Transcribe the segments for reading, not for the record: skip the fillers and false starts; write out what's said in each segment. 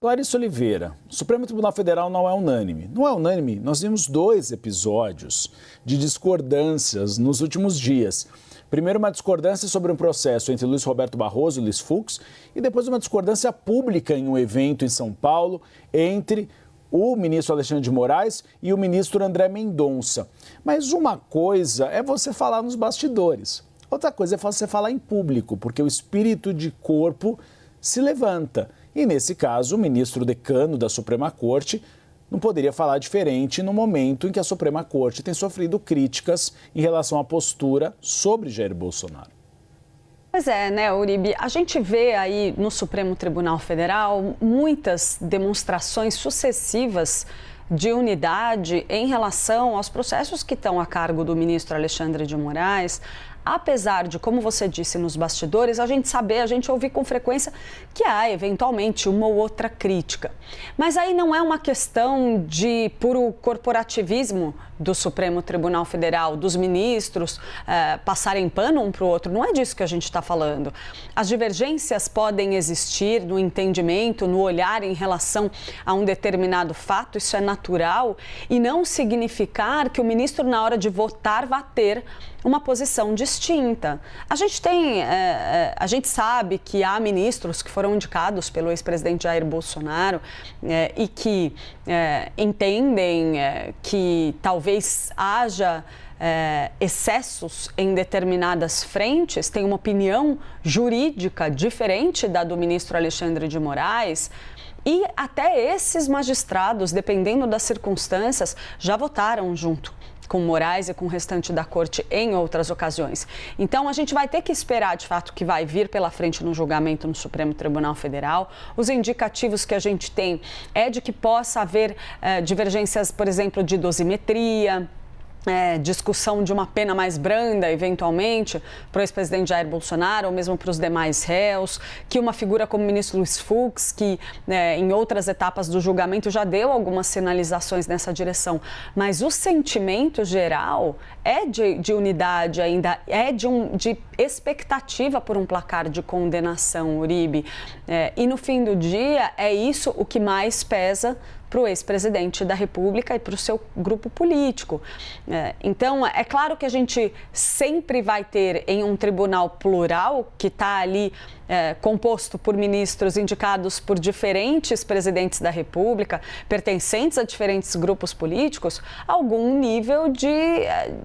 Larissa Oliveira, o Supremo Tribunal Federal não é unânime. Não é unânime? Nós vimos 2 episódios de discordâncias nos últimos dias. Primeiro, uma discordância sobre um processo entre Luiz Roberto Barroso e Luiz Fux, e depois uma discordância pública em um evento em São Paulo entre o ministro Alexandre de Moraes e o ministro André Mendonça. Mas uma coisa é você falar nos bastidores, outra coisa é você falar em público, porque o espírito de corpo se levanta. E, nesse caso, o ministro decano da Suprema Corte não poderia falar diferente no momento em que a Suprema Corte tem sofrido críticas em relação à postura sobre Jair Bolsonaro. Pois é, né, Uribe? A gente vê aí no Supremo Tribunal Federal muitas demonstrações sucessivas de unidade em relação aos processos que estão a cargo do ministro Alexandre de Moraes. Apesar de, como você disse nos bastidores, a gente ouve com frequência que há, eventualmente, uma ou outra crítica. Mas aí não é uma questão de puro corporativismo do Supremo Tribunal Federal, dos ministros passarem pano um para o outro. Não é disso que a gente está falando. As divergências podem existir no entendimento, no olhar em relação a um determinado fato, isso é natural, e não significar que o ministro, na hora de votar, vá ter uma posição distinta. A gente sabe que há ministros que foram indicados pelo ex-presidente Jair Bolsonaro e que entendem que talvez haja excessos em determinadas frentes, tem uma opinião jurídica diferente da do ministro Alexandre de Moraes. E até esses magistrados, dependendo das circunstâncias, já votaram junto com Moraes e com o restante da corte em outras ocasiões. Então, a gente vai ter que esperar, de fato, o que vai vir pela frente no julgamento no Supremo Tribunal Federal. Os indicativos que a gente tem é de que possa haver divergências, por exemplo, de dosimetria, discussão de uma pena mais branda, eventualmente, para o ex-presidente Jair Bolsonaro ou mesmo para os demais réus, que uma figura como o ministro Luiz Fux, que em outras etapas do julgamento já deu algumas sinalizações nessa direção, mas o sentimento geral é de unidade ainda, é de expectativa por um placar de condenação, Uribe. E no fim do dia, é isso o que mais pesa para o ex-presidente da República e para o seu grupo político. Então, é claro que a gente sempre vai ter em um tribunal plural, que está ali composto por ministros indicados por diferentes presidentes da República, pertencentes a diferentes grupos políticos, algum nível de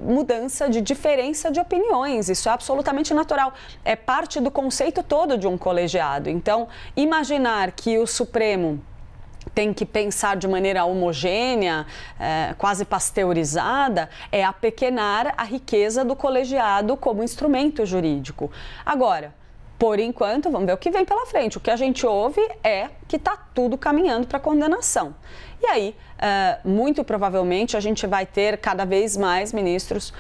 mudança, de diferença de opiniões. Isso é absolutamente natural. É parte do conceito todo de um colegiado. Então, imaginar que o Supremo tem que pensar de maneira homogênea, quase pasteurizada, é apequenar a riqueza do colegiado como instrumento jurídico. Agora, por enquanto, vamos ver o que vem pela frente. O que a gente ouve é que está tudo caminhando para condenação. E aí, muito provavelmente, a gente vai ter cada vez mais ministros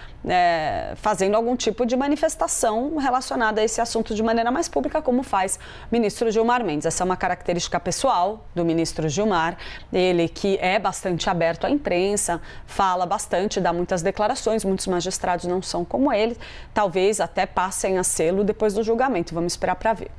fazendo algum tipo de manifestação relacionada a esse assunto de maneira mais pública, como faz o ministro Gilmar Mendes. Essa é uma característica pessoal do ministro Gilmar, ele que é bastante aberto à imprensa, fala bastante, dá muitas declarações, muitos magistrados não são como ele, talvez até passem a sê-lo depois do julgamento. Vamos esperar para ver.